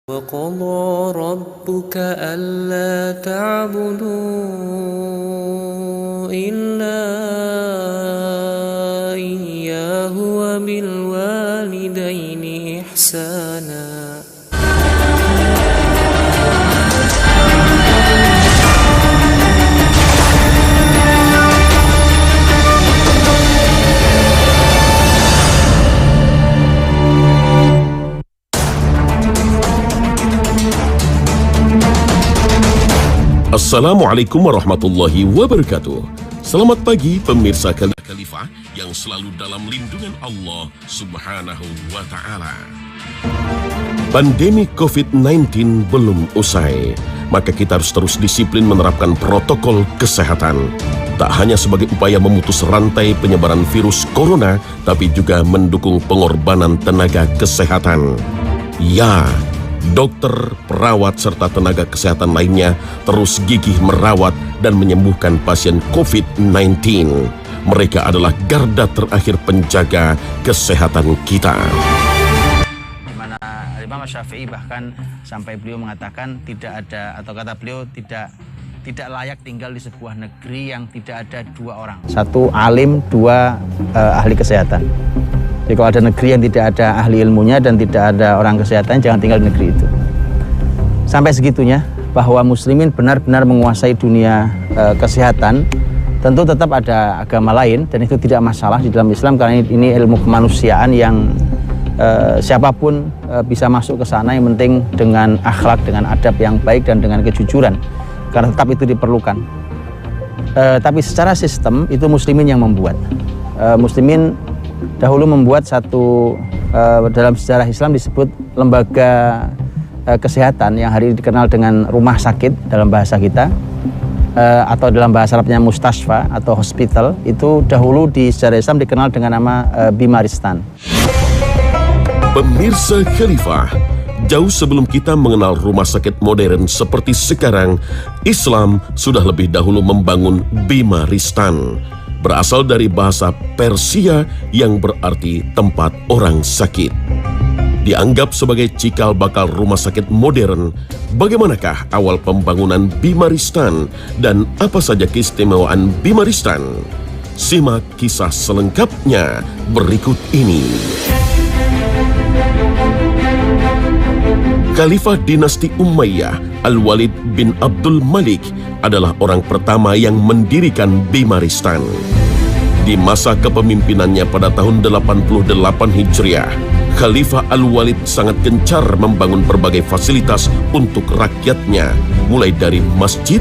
وقضى ربك ألا تعبدوا إلا إياه وبالوالدين إحسانا. Assalamualaikum warahmatullahi wabarakatuh. Selamat pagi pemirsa Khalifah yang selalu dalam lindungan Allah Subhanahu wa Ta'ala. Pandemi COVID-19 belum usai, maka kita harus terus disiplin menerapkan protokol kesehatan. Tak hanya sebagai upaya memutus rantai penyebaran virus corona, tapi juga mendukung pengorbanan tenaga kesehatan. Ya, dokter, perawat, serta tenaga kesehatan lainnya terus gigih merawat dan menyembuhkan pasien COVID-19. Mereka adalah garda terakhir penjaga kesehatan kita. Di mana Imam Syafi'i bahkan sampai beliau mengatakan tidak ada, atau kata beliau tidak layak tinggal di sebuah negeri yang tidak ada dua orang. Satu alim, dua ahli kesehatan. Jadi kalau ada negeri yang tidak ada ahli ilmunya dan tidak ada orang kesehatan, jangan tinggal di negeri itu. Sampai segitunya bahwa muslimin benar-benar menguasai dunia kesehatan. Tentu tetap ada agama lain dan itu tidak masalah di dalam Islam, karena ini ilmu kemanusiaan yang siapapun bisa masuk ke sana, yang penting dengan akhlak, dengan adab yang baik dan dengan kejujuran, karena tetap itu diperlukan. Tapi secara sistem itu muslimin yang membuat. Muslimin dahulu membuat satu, dalam sejarah Islam disebut lembaga kesehatan yang hari ini dikenal dengan rumah sakit dalam bahasa kita, atau dalam bahasa Arabnya mustasfa atau hospital. Itu dahulu di sejarah Islam dikenal dengan nama Bimaristan. Pemirsa Khalifah, jauh sebelum kita mengenal rumah sakit modern seperti sekarang, Islam sudah lebih dahulu membangun Bimaristan. Berasal dari bahasa Persia yang berarti tempat orang sakit. Dianggap sebagai cikal bakal rumah sakit modern, bagaimanakah awal pembangunan Bimaristan dan apa saja keistimewaan Bimaristan? Simak kisah selengkapnya berikut ini. Khalifah dinasti Umayyah Al-Walid bin Abdul Malik adalah orang pertama yang mendirikan Bimaristan. Di masa kepemimpinannya pada tahun 88 Hijriah, Khalifah Al-Walid sangat gencar membangun berbagai fasilitas untuk rakyatnya, mulai dari masjid,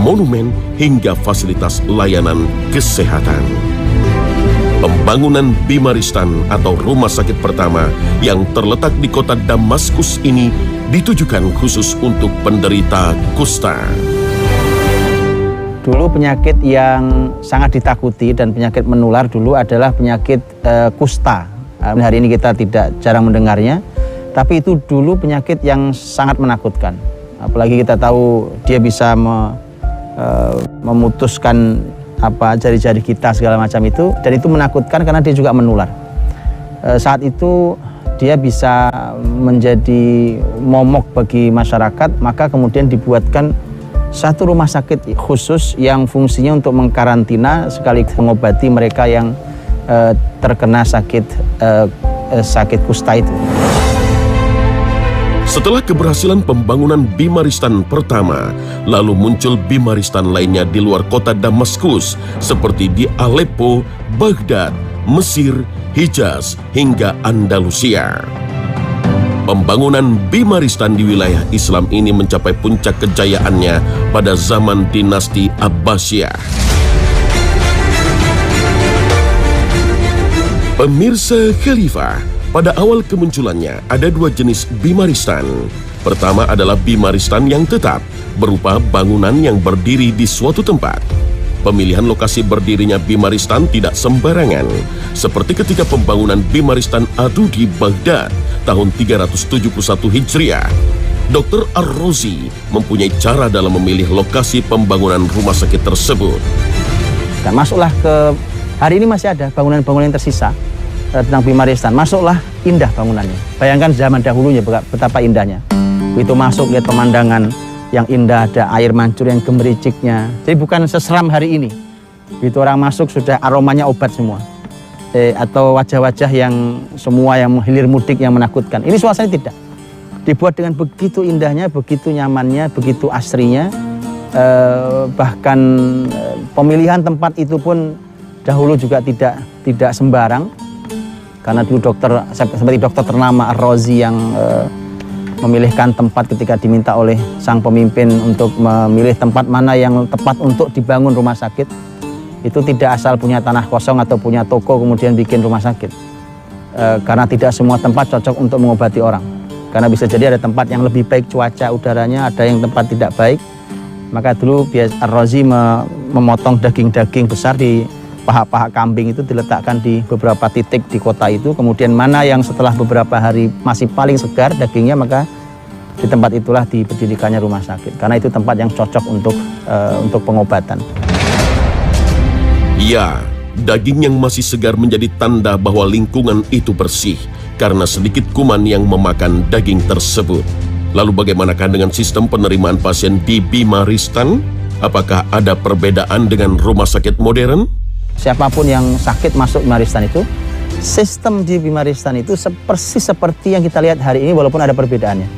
monumen, hingga fasilitas layanan kesehatan. Pembangunan Bimaristan atau rumah sakit pertama yang terletak di kota Damaskus ini ditujukan khusus untuk penderita kusta. Dulu penyakit yang sangat ditakuti dan penyakit menular dulu adalah penyakit kusta. Hari ini kita tidak jarang mendengarnya, tapi itu dulu penyakit yang sangat menakutkan. Apalagi kita tahu dia bisa memutuskan jari-jari kita segala macam itu, dan itu menakutkan karena dia juga menular. Saat itu dia bisa menjadi momok bagi masyarakat, maka kemudian dibuatkan satu rumah sakit khusus yang fungsinya untuk mengkarantina sekaligus mengobati mereka yang terkena sakit kusta itu. Setelah keberhasilan pembangunan Bimaristan pertama, lalu muncul Bimaristan lainnya di luar kota Damaskus, seperti di Aleppo, Baghdad, Mesir, Hijaz, hingga Andalusia. Pembangunan Bimaristan di wilayah Islam ini mencapai puncak kejayaannya pada zaman dinasti Abbasiyah. Pemirsa Khalifah, pada awal kemunculannya ada dua jenis Bimaristan. Pertama adalah Bimaristan yang tetap, berupa bangunan yang berdiri di suatu tempat. Pemilihan lokasi berdirinya Bimaristan tidak sembarangan, seperti ketika pembangunan Bimaristan Adu di Baghdad tahun 371 Hijriah. Dr. Ar-Razi mempunyai cara dalam memilih lokasi pembangunan rumah sakit tersebut. Dan masuklah ke, hari ini masih ada bangunan-bangunan yang tersisa tentang Bimaristan. Masuklah, indah bangunannya. Bayangkan zaman dahulunya betapa indahnya. Begitu masuk lihat pemandangan yang indah, ada air mancur yang gemericiknya. Jadi bukan seseram hari ini. Begitu orang masuk sudah aromanya obat semua. Atau wajah-wajah yang semua yang menghilir mudik yang menakutkan. Ini suasana tidak. Dibuat dengan begitu indahnya, begitu nyamannya, begitu asrinya. Bahkan pemilihan tempat itu pun dahulu juga tidak sembarang. Karena dulu seperti dokter ternama Ar-Razi yang memilihkan tempat ketika diminta oleh sang pemimpin untuk memilih tempat mana yang tepat untuk dibangun rumah sakit. Itu tidak asal punya tanah kosong atau punya toko kemudian bikin rumah sakit. Karena tidak semua tempat cocok untuk mengobati orang. Karena bisa jadi ada tempat yang lebih baik cuaca udaranya, ada yang tempat tidak baik. Maka dulu Ar-Razi memotong daging-daging besar di paha-paha kambing itu diletakkan di beberapa titik di kota itu. Kemudian mana yang setelah beberapa hari masih paling segar dagingnya, maka di tempat itulah diberdirikannya rumah sakit. Karena itu tempat yang cocok untuk pengobatan. Ya, daging yang masih segar menjadi tanda bahwa lingkungan itu bersih karena sedikit kuman yang memakan daging tersebut. Lalu bagaimanakah dengan sistem penerimaan pasien di Bima Ristan? Apakah ada perbedaan dengan rumah sakit modern? Siapapun yang sakit masuk Bima Ristan itu, sistem di Bima Ristan itu persis seperti yang kita lihat hari ini walaupun ada perbedaannya.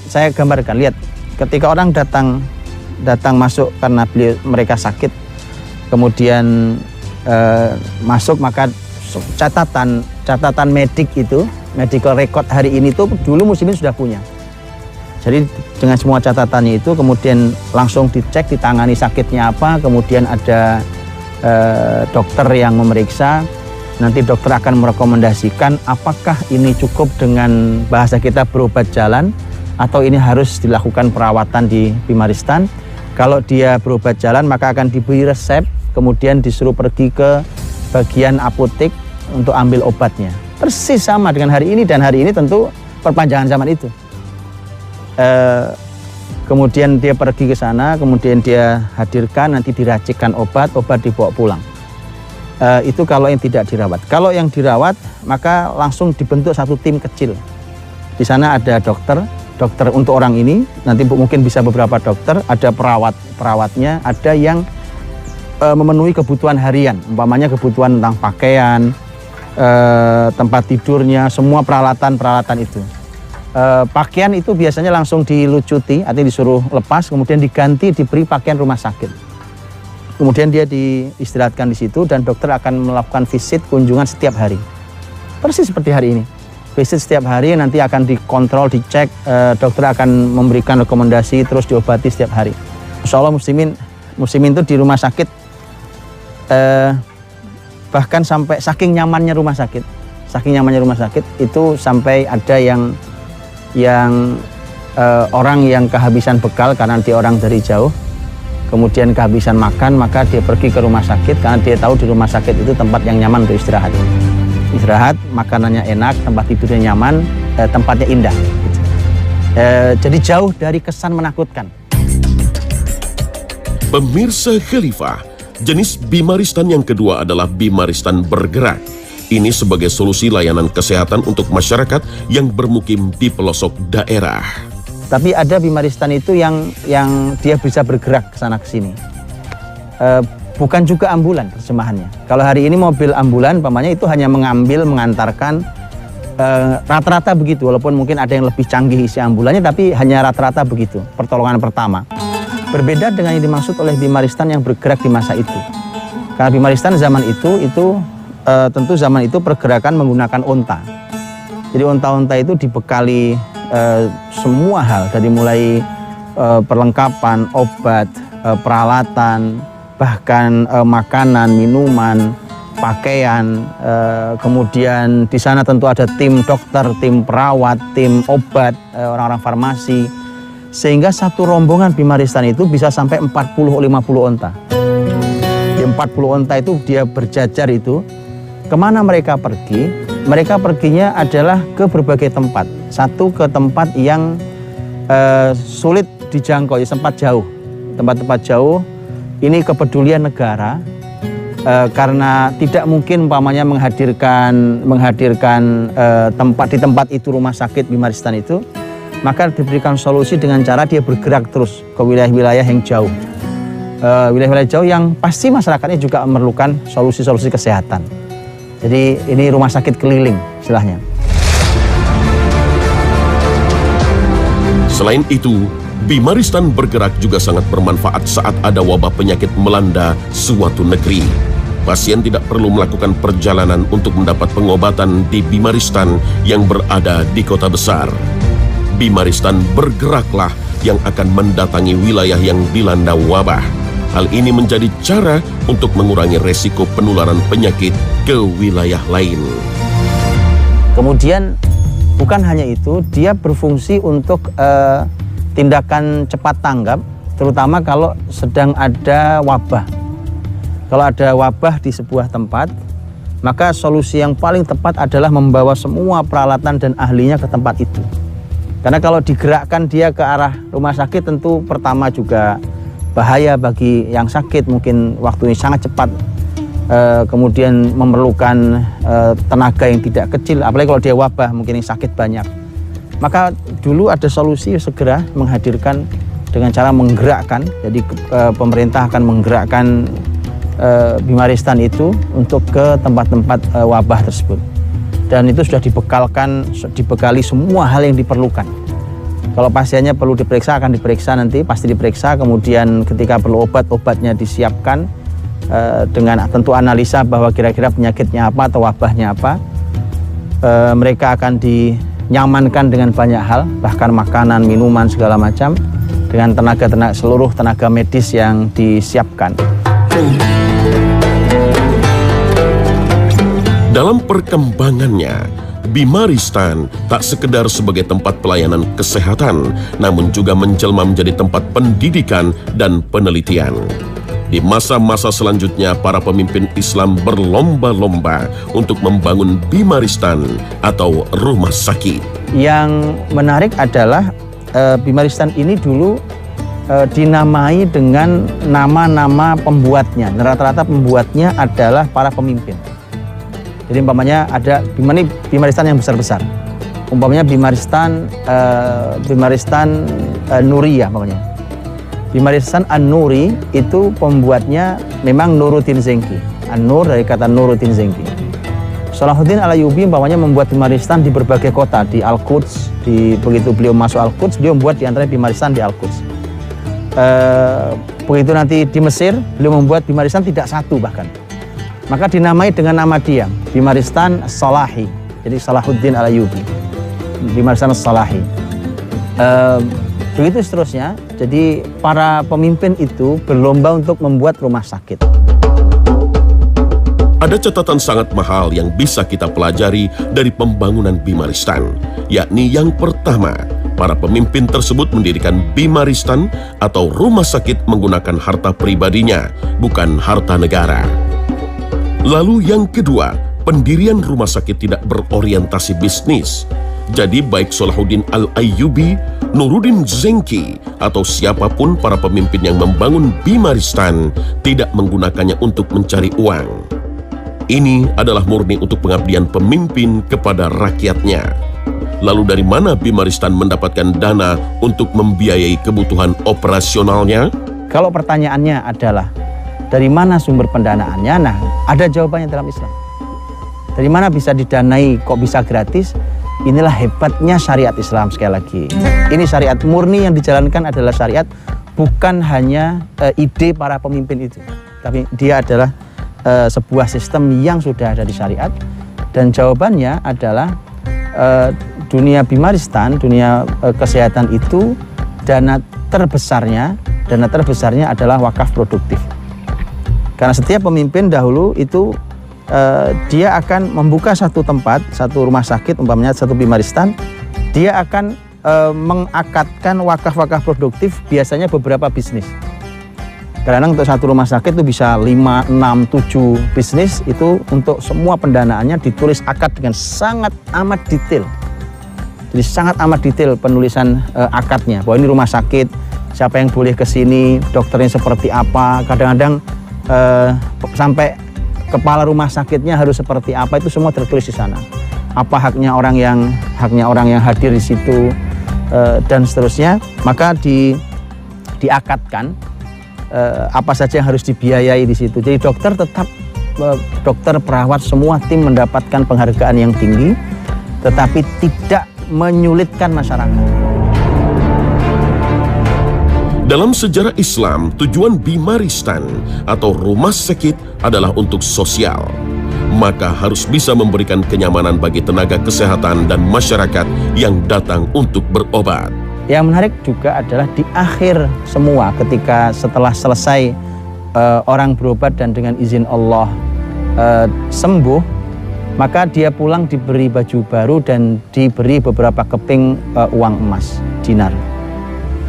Saya gambarkan, lihat, ketika orang datang masuk karena mereka sakit, kemudian masuk, maka catatan medik itu, medical record hari ini tuh dulu muslimin sudah punya. Jadi dengan semua catatannya itu kemudian langsung dicek, ditangani sakitnya apa, kemudian ada dokter yang memeriksa. Nanti dokter akan merekomendasikan apakah ini cukup dengan bahasa kita berobat jalan atau ini harus dilakukan perawatan di Bima Ristan. Kalau dia berobat jalan maka akan diberi resep, kemudian disuruh pergi ke bagian apotek untuk ambil obatnya. Persis sama dengan hari ini, dan hari ini tentu perpanjangan zaman itu. Kemudian dia pergi ke sana, kemudian dia hadirkan, nanti diracikkan obat dibawa pulang. Itu kalau yang tidak dirawat. Kalau yang dirawat, maka langsung dibentuk satu tim kecil. Di sana ada dokter untuk orang ini, nanti mungkin bisa beberapa dokter, ada perawatnya, ada yang memenuhi kebutuhan harian, umpamanya kebutuhan tentang pakaian, tempat tidurnya, semua peralatan itu. Pakaian itu biasanya langsung dilucuti, artinya disuruh lepas, kemudian diganti, diberi pakaian rumah sakit. Kemudian dia diistirahatkan di situ dan dokter akan melakukan visit kunjungan setiap hari. Persis seperti hari ini. Visit setiap hari, nanti akan dikontrol, dicek, dokter akan memberikan rekomendasi, terus diobati setiap hari. Insya Allah muslimin itu di rumah sakit, bahkan sampai saking nyamannya rumah sakit itu sampai ada yang orang yang kehabisan bekal karena dia orang dari jauh, kemudian kehabisan makan, maka dia pergi ke rumah sakit karena dia tahu di rumah sakit itu tempat yang nyaman untuk istirahat, makanannya enak, tempat tidurnya nyaman, tempatnya indah. Jadi jauh dari kesan menakutkan. Pemirsa Khalifah, jenis Bima Ristan yang kedua adalah Bima Ristan bergerak. Ini sebagai solusi layanan kesehatan untuk masyarakat yang bermukim di pelosok daerah. Tapi ada Bima Ristan itu yang dia bisa bergerak ke sana ke sini. Bukan juga ambulan terjemahannya. Kalau hari ini mobil ambulan, pamannya itu hanya mengantarkan, rata-rata begitu. Walaupun mungkin ada yang lebih canggih isi ambulannya, tapi hanya rata-rata begitu. Pertolongan pertama. Berbeda dengan yang dimaksud oleh Bima Ristan yang bergerak di masa itu. Karena Bima Ristan zaman itu tentu zaman itu pergerakan menggunakan onta. Jadi onta-onta itu dibekali semua hal, dari mulai perlengkapan, obat, peralatan, bahkan makanan, minuman, pakaian. Kemudian di sana tentu ada tim dokter, tim perawat, tim obat, orang-orang farmasi. Sehingga satu rombongan Bima Ristan itu bisa sampai 40-50 onta. Di 40 onta itu dia berjajar itu. Kemana mereka pergi? Mereka perginya adalah ke berbagai tempat. Satu ke tempat yang sulit dijangkau, ya, sempat jauh. Tempat-tempat jauh, ini kepedulian negara. Karena tidak mungkin umpamanya menghadirkan tempat di tempat itu rumah sakit Bima Ristan itu. maka diberikan solusi dengan cara dia bergerak terus ke wilayah-wilayah yang jauh. Wilayah-wilayah jauh yang pasti masyarakatnya juga memerlukan solusi-solusi kesehatan. Jadi ini rumah sakit keliling istilahnya. Selain itu, Bimaristan bergerak juga sangat bermanfaat saat ada wabah penyakit melanda suatu negeri. Pasien tidak perlu melakukan perjalanan untuk mendapat pengobatan di Bimaristan yang berada di kota besar. Bimaristan bergeraklah yang akan mendatangi wilayah yang dilanda wabah. Hal ini menjadi cara untuk mengurangi resiko penularan penyakit ke wilayah lain. Kemudian bukan hanya itu, dia berfungsi untuk tindakan cepat tanggap, terutama kalau sedang ada wabah. Kalau ada wabah di sebuah tempat, maka solusi yang paling tepat adalah membawa semua peralatan dan ahlinya ke tempat itu. Karena kalau digerakkan dia ke arah rumah sakit, tentu pertama juga bahaya bagi yang sakit, mungkin waktunya sangat cepat, kemudian memerlukan tenaga yang tidak kecil, apalagi kalau dia wabah, mungkin yang sakit banyak. Maka dulu ada solusi segera menghadirkan dengan cara menggerakkan, jadi pemerintah akan menggerakkan Bimaristan itu untuk ke tempat-tempat wabah tersebut. Dan itu sudah dibekali semua hal yang diperlukan. Kalau pasiennya perlu diperiksa, akan diperiksa nanti, pasti diperiksa. Kemudian ketika perlu obat, obatnya disiapkan dengan tentu analisa bahwa kira-kira penyakitnya apa atau wabahnya apa. Mereka akan dinyamankan dengan banyak hal, bahkan makanan, minuman, segala macam, dengan seluruh tenaga medis yang disiapkan. Dalam perkembangannya, Bimaristan tak sekedar sebagai tempat pelayanan kesehatan, namun juga menjelma menjadi tempat pendidikan dan penelitian. Di masa-masa selanjutnya, para pemimpin Islam berlomba-lomba untuk membangun Bimaristan atau rumah sakit. Yang menarik adalah Bimaristan ini dulu dinamai dengan nama-nama pembuatnya. Rata-rata pembuatnya adalah para pemimpin. Jadi umpamanya ada Bimaristan yang besar-besar. Umpamanya Bimaristan Nuriyah umpamanya. Bimaristan An-Nuri itu pembuatnya memang Nuruddin Zenki. An-Nur dari kata Nuruddin Zenki. Salahuddin Al-Ayyubi umpamanya membuat Bimaristan di berbagai kota, di Al-Quds, begitu beliau masuk Al-Quds, beliau membuat di antaranya Bimaristan di Al-Quds. Begitu nanti di Mesir, beliau membuat Bimaristan tidak satu bahkan. Maka dinamai dengan nama dia, Bimaristan Salahi. Jadi Salahuddin Al-Ayyubi, Bimaristan Salahi. Begitu seterusnya. Jadi para pemimpin itu berlomba untuk membuat rumah sakit. Ada catatan sangat mahal yang bisa kita pelajari dari pembangunan Bimaristan, yakni yang pertama, para pemimpin tersebut mendirikan Bimaristan atau rumah sakit menggunakan harta pribadinya, bukan harta negara. Lalu yang kedua, pendirian rumah sakit tidak berorientasi bisnis. Jadi baik Salahuddin Al-Ayyubi, Nuruddin Zenki, atau siapapun para pemimpin yang membangun Bimaristan tidak menggunakannya untuk mencari uang. Ini adalah murni untuk pengabdian pemimpin kepada rakyatnya. Lalu dari mana Bimaristan mendapatkan dana untuk membiayai kebutuhan operasionalnya? Kalau pertanyaannya adalah dari mana sumber pendanaannya? Nah, ada jawabannya dalam Islam. Dari mana bisa didanai, kok bisa gratis? Inilah hebatnya syariat Islam sekali lagi. Ini syariat murni, yang dijalankan adalah syariat, bukan hanya ide para pemimpin itu. Tapi dia adalah sebuah sistem yang sudah ada di syariat. Dan jawabannya adalah dunia Bimaristan, dunia kesehatan itu dana terbesarnya adalah wakaf produktif. Karena setiap pemimpin dahulu itu dia akan membuka satu tempat, satu rumah sakit, umpamanya satu Bimaristan, dia akan mengakadkan wakaf-wakaf produktif, biasanya beberapa bisnis. Kadang untuk satu rumah sakit itu bisa 5, 6, 7 bisnis, itu untuk semua pendanaannya ditulis akad dengan sangat amat detail. Jadi sangat amat detail penulisan akadnya, bahwa ini rumah sakit, siapa yang boleh ke sini, dokternya seperti apa, kadang-kadang sampai kepala rumah sakitnya harus seperti apa, itu semua tertulis di sana. Apa haknya orang yang hadir di situ, dan seterusnya, maka diakatkan apa saja yang harus dibiayai di situ. Jadi dokter tetap dokter, perawat, semua tim mendapatkan penghargaan yang tinggi, tetapi tidak menyulitkan masyarakat. Dalam sejarah Islam, tujuan bimaristan atau rumah sakit adalah untuk sosial. Maka harus bisa memberikan kenyamanan bagi tenaga kesehatan dan masyarakat yang datang untuk berobat. Yang menarik juga adalah di akhir semua, ketika setelah selesai orang berobat dan dengan izin Allah sembuh, maka dia pulang diberi baju baru dan diberi beberapa keping uang emas, dinar.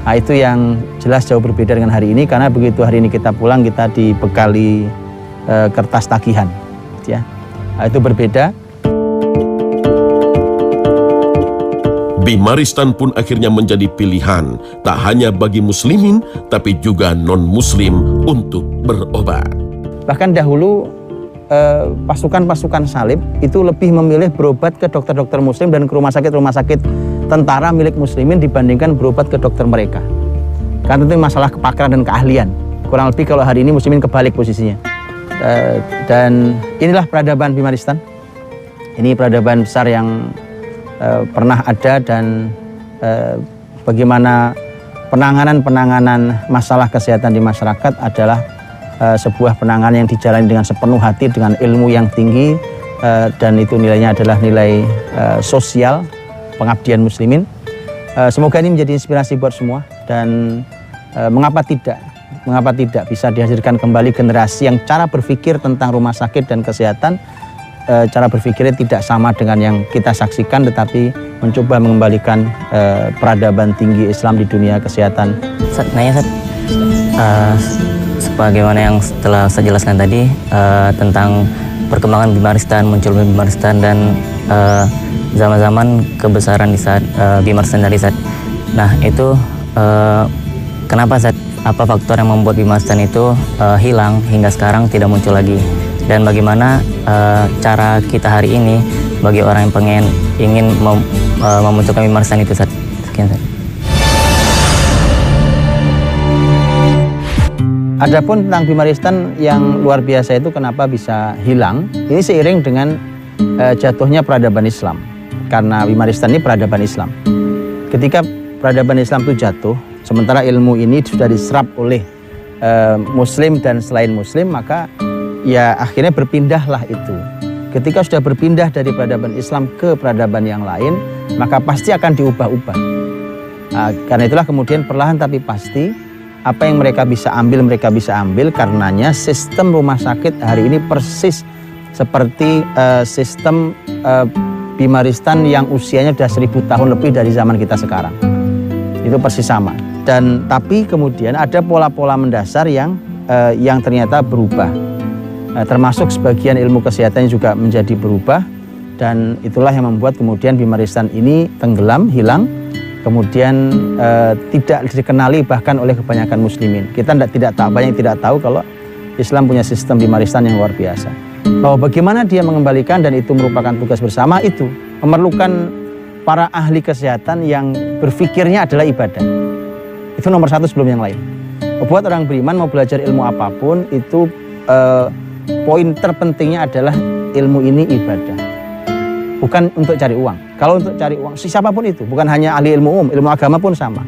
Nah, itu yang jelas jauh berbeda dengan hari ini, karena begitu hari ini kita pulang, kita dibekali kertas tagihan, ya. Nah, itu berbeda. Bimaristan pun akhirnya menjadi pilihan tak hanya bagi muslimin tapi juga non-muslim untuk berobat. Bahkan dahulu pasukan-pasukan salib itu lebih memilih berobat ke dokter-dokter muslim dan ke rumah sakit tentara milik muslimin dibandingkan berobat ke dokter mereka. Karena itu masalah kepakaran dan keahlian. Kurang lebih kalau hari ini muslimin kebalik posisinya. Dan inilah peradaban Bimaristan. Ini peradaban besar yang pernah ada, dan bagaimana penanganan masalah kesehatan di masyarakat adalah sebuah penanganan yang dijalani dengan sepenuh hati, dengan ilmu yang tinggi, dan itu nilainya adalah nilai sosial, pengabdian muslimin. Semoga ini menjadi inspirasi buat semua, dan mengapa tidak bisa dihadirkan kembali generasi yang cara berpikir tentang rumah sakit dan kesehatan, cara berpikirnya tidak sama dengan yang kita saksikan, tetapi mencoba mengembalikan peradaban tinggi Islam di dunia kesehatan. Sebagaimana yang setelah saya jelaskan tadi tentang perkembangan Bimaristan, munculnya Bimaristan, dan zaman-zaman kebesaran di saat Bimaristan dari saat. Nah, itu kenapa Zat? Apa faktor yang membuat Bimaristan itu hilang hingga sekarang tidak muncul lagi? Dan bagaimana cara kita hari ini bagi orang yang ingin memunculkan Bimaristan itu, Zat? Sekian, Zat. Adapun tentang Bimaristan yang luar biasa itu kenapa bisa hilang, ini seiring dengan jatuhnya peradaban Islam. Karena Bimaristan ini peradaban Islam. Ketika peradaban Islam itu jatuh, sementara ilmu ini sudah diserap oleh muslim dan selain muslim, maka ya akhirnya berpindahlah itu. Ketika sudah berpindah dari peradaban Islam ke peradaban yang lain, maka pasti akan diubah-ubah. Nah, karena itulah kemudian perlahan tapi pasti apa yang mereka bisa ambil, karenanya sistem rumah sakit hari ini persis seperti sistem Bimaristan yang usianya sudah 1000 tahun lebih dari zaman kita sekarang. Itu persis sama. Dan tapi kemudian ada pola-pola mendasar yang ternyata berubah. Termasuk sebagian ilmu kesehatan juga menjadi berubah, dan itulah yang membuat kemudian Bimaristan ini tenggelam, hilang. Kemudian tidak dikenali bahkan oleh kebanyakan muslimin. Kita tidak tahu kalau Islam punya sistem Bimaristan yang luar biasa. Bahwa bagaimana dia mengembalikan, dan itu merupakan tugas bersama, itu memerlukan para ahli kesehatan yang berpikirnya adalah ibadah. Itu nomor satu sebelum yang lain. Buat orang beriman mau belajar ilmu apapun, itu poin terpentingnya adalah ilmu ini ibadah. Bukan untuk cari uang. Kalau untuk cari uang, siapapun itu, bukan hanya ahli ilmu ilmu agama pun sama.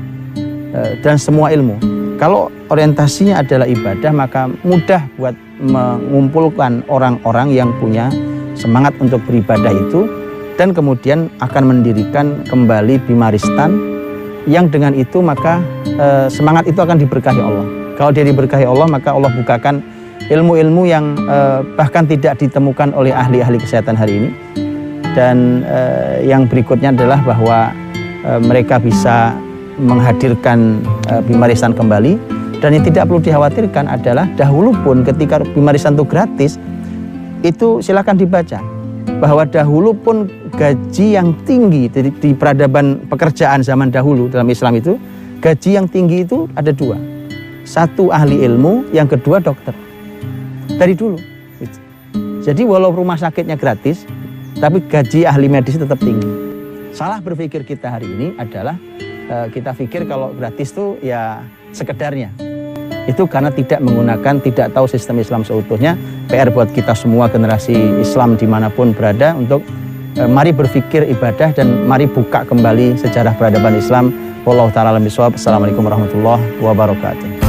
Dan semua ilmu. Kalau orientasinya adalah ibadah, maka mudah buat mengumpulkan orang-orang yang punya semangat untuk beribadah itu, dan kemudian akan mendirikan kembali Bimaristan, yang dengan itu maka semangat itu akan diberkahi Allah. Kalau dia diberkahi Allah, maka Allah bukakan ilmu-ilmu yang bahkan tidak ditemukan oleh ahli-ahli kesehatan hari ini. Dan yang berikutnya adalah bahwa mereka bisa menghadirkan Bimaristan kembali. Dan yang tidak perlu dikhawatirkan adalah dahulu pun ketika Bimaristan itu gratis, itu silakan dibaca bahwa dahulu pun gaji yang tinggi di peradaban pekerjaan zaman dahulu dalam Islam itu, gaji yang tinggi itu ada dua. Satu ahli ilmu, yang kedua dokter. Dari dulu. Jadi walau rumah sakitnya gratis, tapi gaji ahli medis tetap tinggi. Salah berpikir kita hari ini adalah kita pikir kalau gratis tuh ya sekedarnya. Itu karena tidak menggunakan, tidak tahu sistem Islam seutuhnya. PR buat kita semua generasi Islam dimanapun berada untuk mari berpikir ibadah dan mari buka kembali sejarah peradaban Islam. Wallahu ta'ala alam bishawab. Assalamualaikum warahmatullahi wabarakatuh.